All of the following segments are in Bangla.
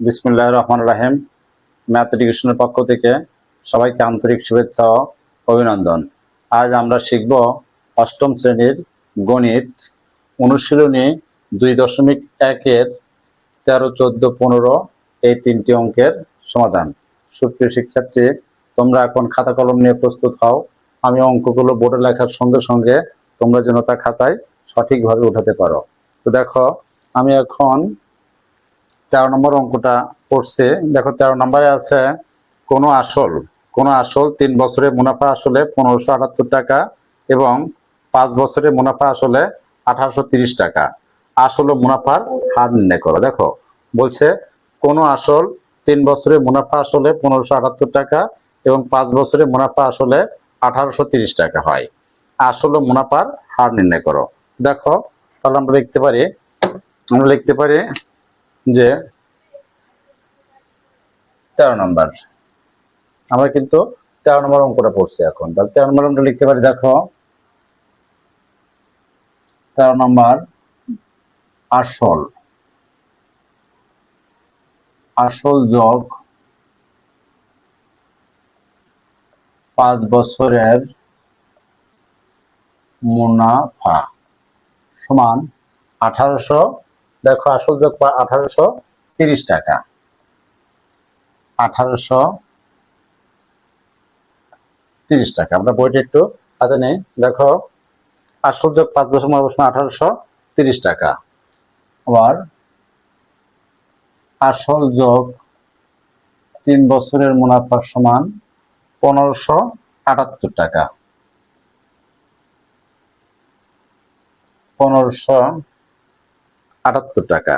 বিসমিল্লাহির রহমানির রহিম। ম্যাথ এডুকেশনের পক্ষ থেকে সবাইকে আন্তরিক শুভেচ্ছা ও অভিনন্দন। আজ আমরা শিখব অষ্টম শ্রেণীর গণিত অনুশীলনী 2.1-এর 13, 14, 15 এই তিনটি অঙ্কের সমাধান। সুপ্রিয় শিক্ষার্থী, তোমরা এখন খাতা কলম নিয়ে প্রস্তুত হও। আমি অঙ্কগুলো বোর্ডে লেখার সঙ্গে সঙ্গে তোমরা যেন তা খাতায় সঠিকভাবে উঠাতে পারো। তো দেখো, আমি এখন 13 নম্বর অঙ্কটা পড়ছে। দেখো, 13 নম্বরে আছে কোনো আসল 3 বছরে মুনাফা আসলে 1578 টাকা এবং 5 বছরে মুনাফা আসলে 1830 টাকা। আসল ও মুনাফার হার নির্ণয় করো। দেখো, বলছে কোনো আসল 3 বছরে মুনাফা আসলে 1578 টাকা এবং 5 বছরে মুনাফা আসলে 1830 টাকা হয়। আসল ও মুনাফার হার নির্ণয় করো। দেখো, তাহলে আমরা লিখতে পারি যে 13 নম্বর, আমরা কিন্তু 13 নম্বর অঙ্কটা পড়ছি এখন। তাহলে 13 নম্বর আমরা লিখতে পারি, দেখো 13 নম্বর আসল যোগ 5 বছরের মুনাফা সমান 1800। দেখো, আসল যোগ 1830 টাকা। 1830 টাকা আমরা বইটা একটু হাতে নেই। দেখো, আসল যোগ 5 বছর মুনাফা সমান 1830 টাকা। আবার আসল যোগ 3 বছরের মুনাফা সমান 1578 টাকা। 1578 টাকা।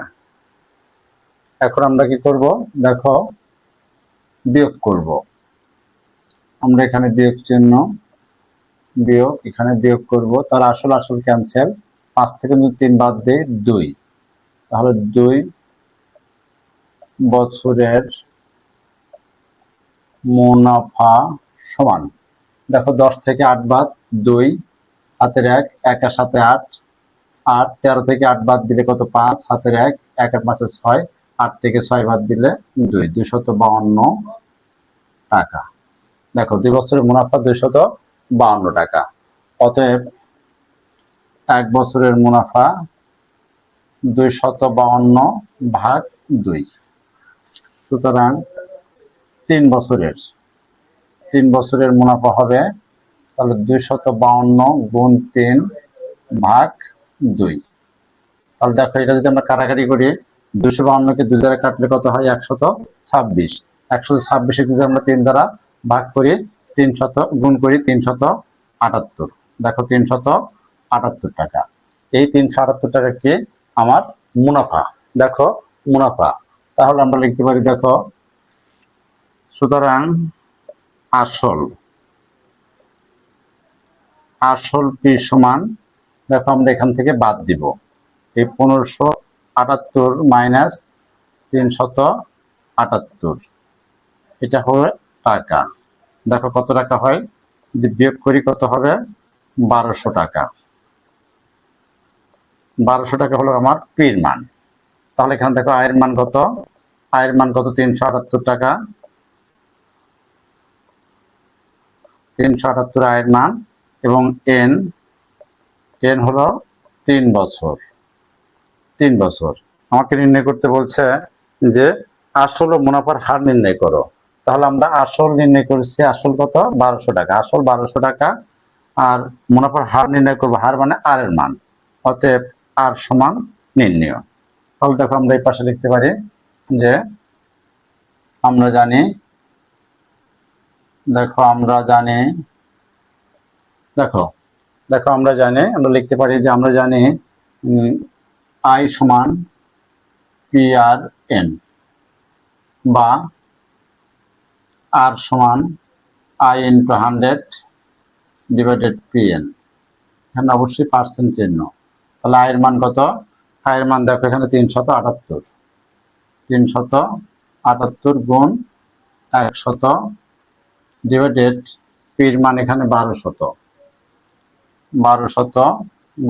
এখন আমরা কি করব? দেখো, বিয়োগ করব। আমরা এখানে বিয়োগ চিহ্ন, বিয়োগ, এখানে বিয়োগ করব। তার আসল ক্যান্সেল। 5 থেকে 3 বাদ দেই 2, তাহলে 2 বছরের মুনাফা সমান, দেখো 10 থেকে 8 বাদ 2, হাতের 1, 1 এর সাথে 8, 13 থেকে 8 বাদ দিলে কত? 5, হাতের 1, 1 এর 5 6, 8 থেকে 6 বাদ দিলে 2, 252 টাকা। দেখো, 2 বছরের মুনাফা 252 টাকা। অতএব 1 বছরের মুনাফা 252 ভাগ 2। সুতরাং 3 বছরের মুনাফা হবে, তাহলে 252 গুণ 3 ভাগ 2। তাহলে দেখো, এটা যদি আমরা কাটাকাটি করি, 252-কে 2 দ্বারা কাটলে কত হয়? 126। 126 যদি আমরা 3 দ্বারা ভাগ করি, 300 গুণ করি 378। দেখো, 378 টাকা। এই 378 টাকা কি? আমার মুনাফা। দেখো, মুনাফা। তাহলে আমরা লিখতে পারি, দেখো, সুতরাং আসল পি সমান, দেখো আমরা এখান থেকে বাদ দিব এই 1578 মাইনাস 378, এটা হবে টাকা। দেখো কত টাকা হয়, যদি বিয়োগ করি কত হবে? 1200 টাকা। 1200 টাকা হলো আমার পির মান। তাহলে এখানে দেখো আয়ের মান কত? 378 টাকা। 378 আয়ের মান, এবং এন হলো 3 বছর। আমাকে নির্ণয় করতে বলছে যে আসল ও মুনাফার হার নির্ণয় করো। তাহলে আমরা আসল নির্ণয় করেছি, আসল কত? 1200 টাকা। আসল 1200 টাকা, আর মুনাফার হার নির্ণয় করবো, হার মানে আর এর মান। অতএব আর সমান নির্ণয়। তাহলে দেখো, আমরা এই পাশে লিখতে পারি যে আমরা জানি, আমরা লিখতে পারি যে আমরা জানি আই সমান পি আর এন, বা আর সমান I into 100 divided P N. এখানে অবশ্যই পার্সেন্ট চিহ্ন। তাহলে আয়ের মান কত? আয়ের মান দেখো এখানে 378 গুণ 100 ডিভাইডেড পির মান এখানে 1200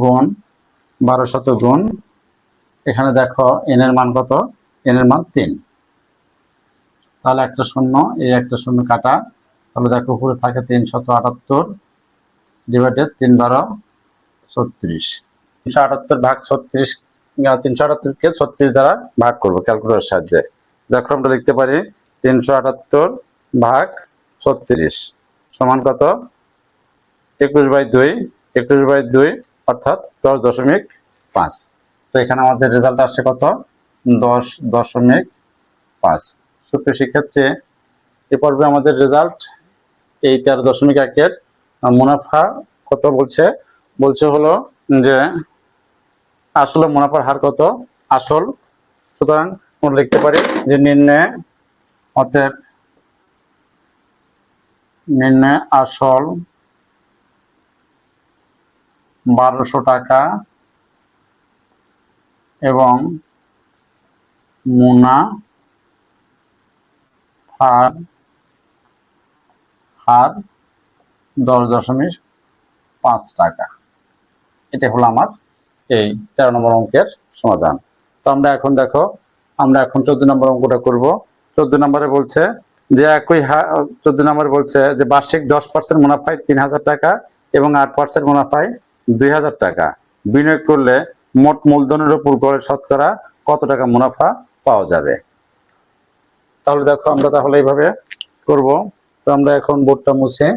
গুণ এখানে দেখো এন এর মান কত? এন এর মান 3। তাহলে একটা শূন্য, এই একটা শূন্য কাটা, তাহলে দেখো উপরে থাকে 378 ডিভাইডেড 3×12 = 36। 378 ভাগ 36, 378 কে 36 দ্বারা ভাগ করবো ক্যালকুলেটরের সাহায্যে। দেখো আমরা লিখতে পারি 378 ভাগ 36 সমান কত? 21/2, 21/2 অর্থাৎ 10.5। তো এখানে আমাদের রেজাল্ট আসছে কত? 10.5। সুপ্রিয় শিক্ষার্থী, এ পর্বে আমাদের রেজাল্ট এই 13.1-এর মুনাফা কত বলছে? বলছে হলো যে আসলে মুনাফার হার কত? আসল। সুতরাং আমরা লিখতে পারি যে নিম্নে আসল 1200 টাকা এবং মুনাফার হার 10.5 টাকা। এটা হলো আমার এই 13 নম্বর অঙ্কের সমাধান। তো আমরা এখন দেখো, আমরা এখন 14 নম্বর অঙ্কটা করব। 14 নম্বরে বলছে যে 14 নম্বরে বলছে যে বার্ষিক 10% মুনাফায় 3000 টাকা এবং 8% মুনাফায় 2000 টাকা বিনিয়োগ করলে মোট মূলধনের উপর গড়ে শতকরা কত টাকা মুনাফা পাওয়া যাবে? তাহলে দেখো আমরা তাহলে এইভাবে করব। তো আমরা এখন বোর্ডটা মুছে,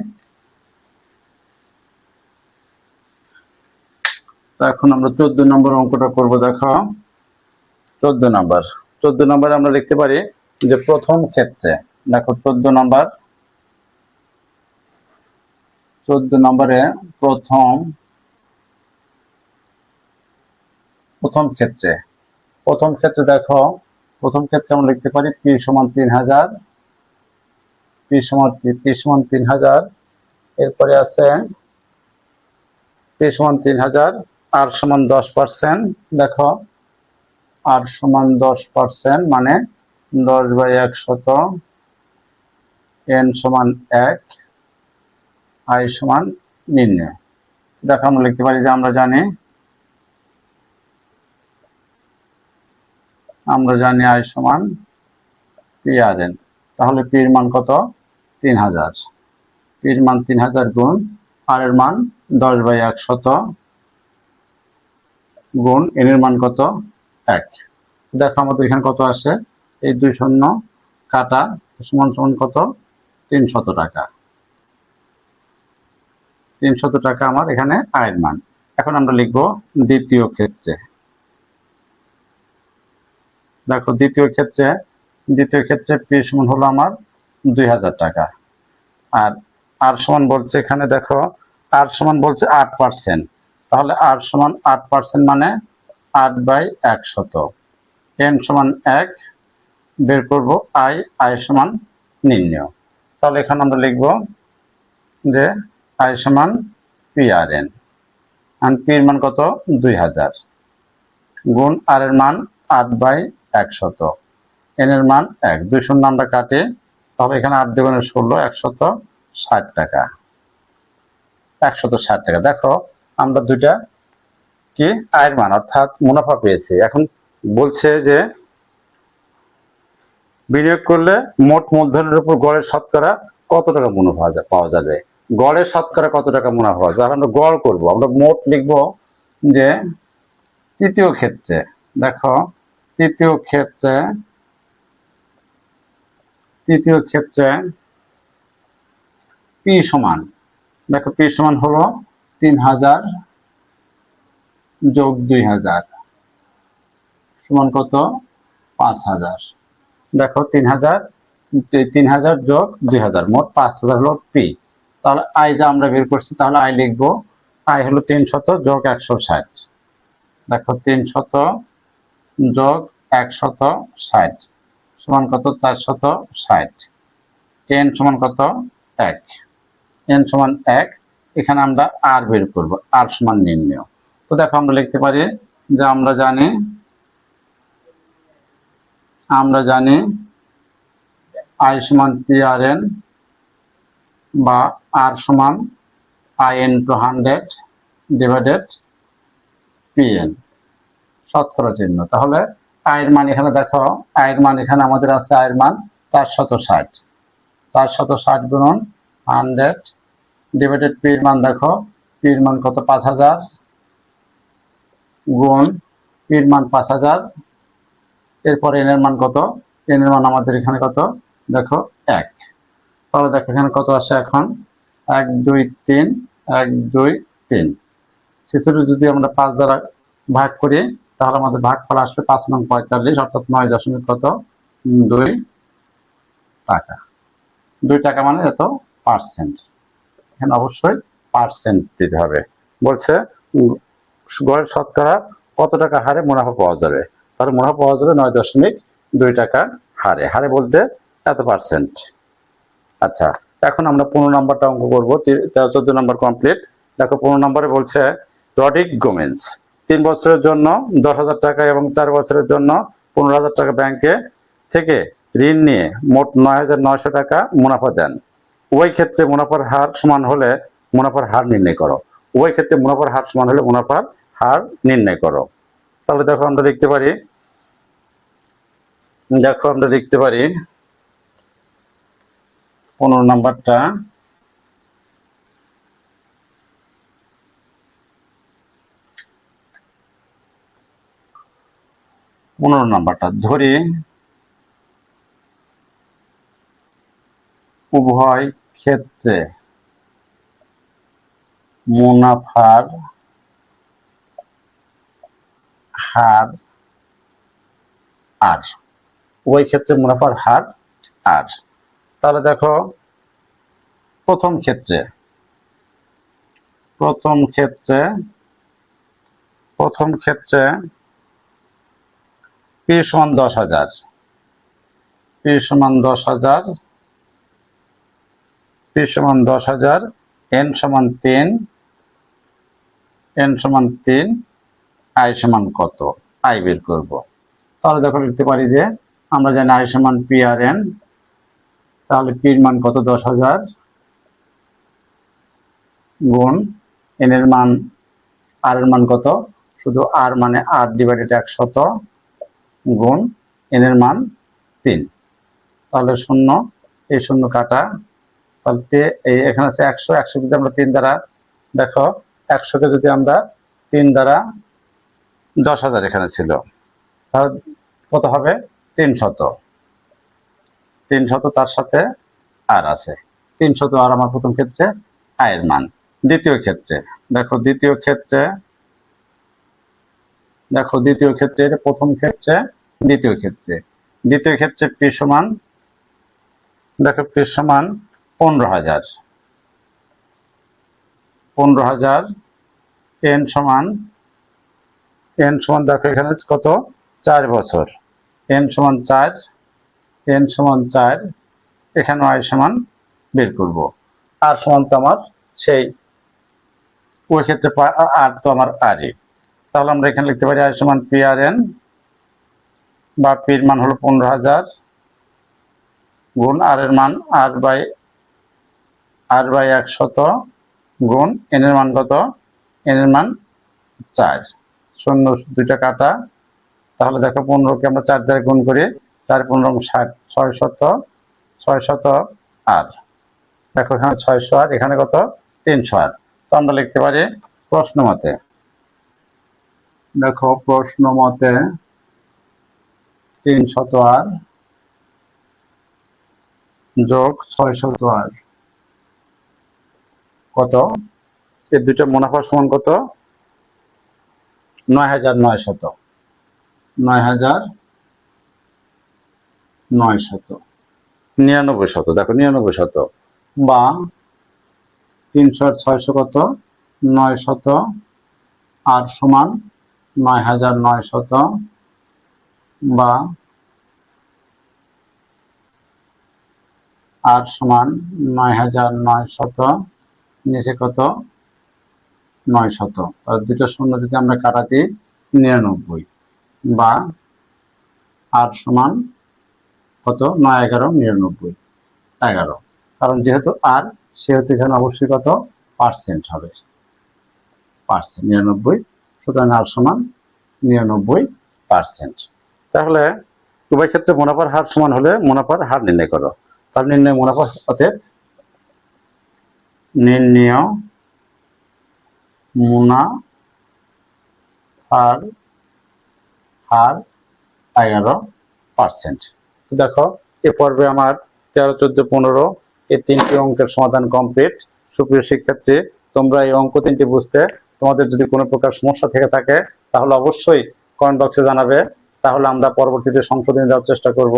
তো এখন আমরা 14 নম্বর অঙ্কটা করব। দেখো 14 নম্বরে আমরা লিখতে পারি যে প্রথম ক্ষেত্রে, দেখো 14 নম্বরে প্রথম ক্ষেত্রে দেখো, প্রথম ক্ষেত্রে আমরা লিখতে পারি P = 3000, P = 3000, এরপরে আছে P = 3000, R = 10%। দেখো R = 10%, মানে 10/100, N = 1, I = নির্ণয়। দেখো আমরা লিখতে পারি যে আমরা জানি I = PRN। তাহলে P এর মান কত? 3000। P এর মান 3000 গুণ R এর মান 10/100 গুণ N এর মান কত? 1। দেখো আমাদের এখানে কত আসে? এই 2 শূন্য কাটা সমান কত? 300 টাকা। 300 টাকা আমার এখানে আয়ের মান। এখন আমরা লিখব দ্বিতীয় ক্ষেত্রে। দেখো দ্বিতীয় ক্ষেত্রে P = হলো আমার 2000 টাকা। আর R = বলছে এখানে, দেখো R = বলছে 8%। তাহলে R = 8%, মানে 8/100। N = 1 বের করব, I = নির্ণয়। তাহলে এখানে আমরা লিখব যে I = PRN। আর P এর মান কত? 2000 গুণ R এর মান 8/100, N এর মান 1। 2 শূন্য আমরা কাটে, তাহলে এখানে 8 × 16, 160 টাকা। 160 টাকা। দেখো আমরা দুইটা কি আয়ের মান অর্থাৎ মুনাফা পেয়েছি। এখন বলছে যে বিনিয়োগ করলে মোট মূলধনের উপর গড়ে শতকরা কত টাকা মুনাফা পাওয়া যাবে? গড়ে শতকরা কত টাকা মুনাফা পাওয়া যাবে? আমরা গড় করব, আমরা মোট লিখব যে তৃতীয় ক্ষেত্রে। দেখো তৃতীয় ক্ষেত্রে P সমান, দেখো P সমান হলো 3000 যোগ 2000 সমান কত? 5000। দেখো 3000 যোগ 2000 মোট 5000 হলো P। তাহলে I যা আমরা বের করছি, তাহলে I লিখবো I হলো 300 যোগ 160। দেখো 300 যোগ 160 সমান কত? 460। N = কত? 1। N = 1। এখানে আমরা R বের করব, R = নির্ণয়। তো দেখো আমরা লিখতে পারি যে আমরা জানি I = PRN বা R = I × 100 ডিভাইডেড PN, শতকরা চিহ্ন। তাহলে আয়ের মান এখানে দেখো, আয়ের মান এখানে আমাদের আছে, আয়ের মান 460, 460 গুণন 100 ডিভাইডেড পির মান দেখো, পির মান কত 5000 গুণ পির মান 5000, এরপর এন এর মান কত, এন এর মান আমাদের এখানে কত দেখো 1। তাহলে দেখো এখানে কত আসে এখন 1 2 3 1 2 3। 46 যদি আমরা 5 দ্বারা ভাগ করি তাহলে আমাদের ভাগফল আসবে 5 নং 45, অর্থাৎ 9 কত 2 টাকা। 2 টাকা মানে এত পার্সেন্ট, এখানে অবশ্যই পার্সেন্ট দিতে হবে। বলছে গড়ের শতকরা কত টাকা হারে মুনাফা পাওয়া যাবে, তাহলে মুনাফা পাওয়া যাবে 9.2 টাকা হারে, হারে বলতে এত পার্সেন্ট। আচ্ছা, এখন আমরা 15 নম্বরটা অঙ্ক করবো। 14 নম্বর কমপ্লিট। দেখো 15 নম্বরে বলছে রডিক গোমেন্স 3 বছরের জন্য 10,000 টাকা এবং 4 বছরের জন্য 15,000 টাকা ব্যাংকে থেকে ঋণ নিয়ে মোট 9,900 টাকা মুনাফা দেন। উভয় ক্ষেত্রে মুনাফার হার সমান হলে মুনাফার হার নির্ণয় করো। উভয় ক্ষেত্রে মুনাফার হার সমান হলে মুনাফার হার নির্ণয় করো। তাহলে দেখো আমরা লিখতে পারি, 15 নাম্বারটা, ধরি উভয় ক্ষেত্রে মুনাফার হার আর, উভয় ক্ষেত্রে মুনাফার হার আর। তাহলে দেখো প্রথম ক্ষেত্রে পি সমান 10,000, পি সমান 10,000, এন সমান 3, আই সমান কত, আই বের করব। তাহলে দেখো লিখতে পারি যে আমরা জানি আই সমান পি আর এন, তাহলে পির মান কত 10,000 গুণ এন এর মান, আর এর মান কত, শুধু আর মানে আর ডিভাইডেড 100 গুণ এন এর মান 3। তাহলে শূন্য, এই শূন্য কাটা, তাহলে এই এখানে আছে 100, 100 যদি আমরা 3 দ্বারা, দেখো 100কে যদি আমরা 3 দ্বারা 10,000 এখানে ছিল, তাহলে কত হবে 300, তার সাথে আর আছে 300 আর আমার প্রথম ক্ষেত্রে আয়ের মান। দ্বিতীয় ক্ষেত্রে দেখো, দ্বিতীয় ক্ষেত্রে এটা প্রথম ক্ষেত্রে, দ্বিতীয় ক্ষেত্রে পি সমান, দেখো পি সমান 15,000, এন সমান দেখো এখানে কত 4 বছর, এন সমান 4, এখানে আই সমান বের করব। আর সমান তো আমার সেই ওই ক্ষেত্রে আর তো আমার আরই, তাহলে আমরা এখানে লিখতে পারি আই সমান পি আর এন, বা পির মান হলো 15,000 গুণ আর এর মান আর বাই 100 গুণ এন এর মান কত, এন এর মান 4, শূন্য 2টা কাটা। তাহলে দেখো 15কে আমরা 4 দ্বারা গুণ করি, 4 15 60, 600 আর, দেখো এখানে 600 আর, এখানে কত 300 আর। তো আমরা লিখতে পারি প্রশ্ন মতে, দেখো প্রশ্ন মতে 300 আর যোগ 600 আর কত, এই দুটো মুনাফা সমান কত 9,900, 99 দেখো 99, বা 300 আর 600 কত 900, আর সমান 9,900, বা আর সমান 9,900, নিচে কত 900, আর দুটো শূন্য যদি আমরা কাটা দিই 99, বা আর সমান কত 9 11 99, 11, কারণ যেহেতু আর সেহেতু এখানে অবশ্যই কত পার্সেন্ট হবে, 99, সুতরাং আর সমান 99%। তাহলে উভয় ক্ষেত্রে মুনাফার হার সমান হলে মুনাফার হার নির্ণয় করো। তাহলে নির্ণয় মুনাফার অতএব নির্ণয় মুনাফার হার 11%। তো দেখো এ পর্বে আমার 13, 14, 15 এই 3টি অঙ্কের সমাধান কমপ্লিট। সুপ্রিয় শিক্ষার্থী, তোমরা এই অঙ্ক 3টি বুঝতে তোমাদের যদি কোনো প্রকার সমস্যা থেকে থাকে তাহলে অবশ্যই কমেন্ট বক্সে জানাবে, তাহলে আমরা পরবর্তীতে সংশোধনী দেওয়ার চেষ্টা করব।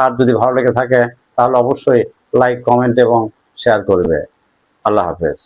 আর যদি ভালো লেগে থাকে তাহলে অবশ্যই লাইক, কমেন্ট এবং শেয়ার করবে। আল্লাহ হাফেজ।